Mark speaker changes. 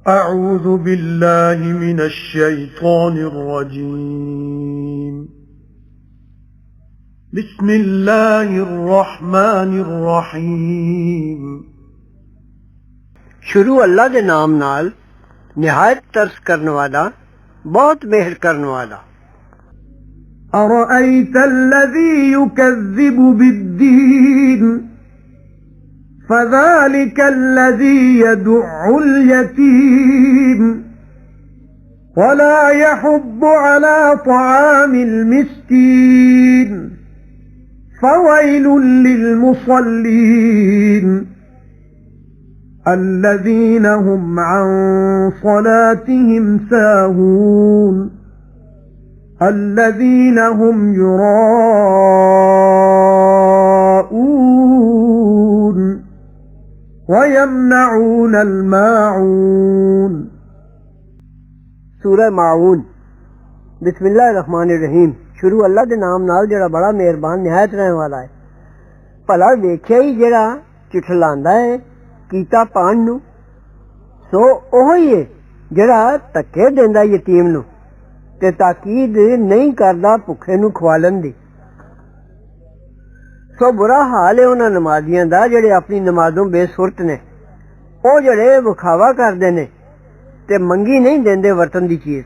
Speaker 1: أعوذ بالله من الشيطان الرجيم بسم الله الرحمن الرحيم
Speaker 2: शुरू अल्लाह दे नाम नाल निहायत तरस करने वाला बहुत मेहर करने वाला।
Speaker 1: أرأيت الذي يكذب بالدين فذلك الذي يدع اليتيم ولا يحض على طعام المسكين فويل للمصلين الذين هم عن صلاتهم ساهون الذين هم يراءون وَيَمْنَعُونَ الْمَاعُونَ
Speaker 2: सूरह माऊन। बिस्मिल्लाहिर्रहमानिर्रहीम। शुरू अल्लाह दे नाम नाल जेड़ा बड़ा मेहरबान निहायत रहने वाला है। भला वेख्या ही जेड़ा चिठलांदा है कीता पाण नू, सो ओही है जेड़ा धक्के देंदा यतीम नू ते ताकीद नहीं करदा भुखे नू खवालन दी। सो बुरा हाल है उन्हां नमाजियां दा जेड़े अपनी नमाजों बेसुरत ने, ओ जेड़े विखावा करदे ने ते मंगी नहीं देंदे वरतन दी चीज़।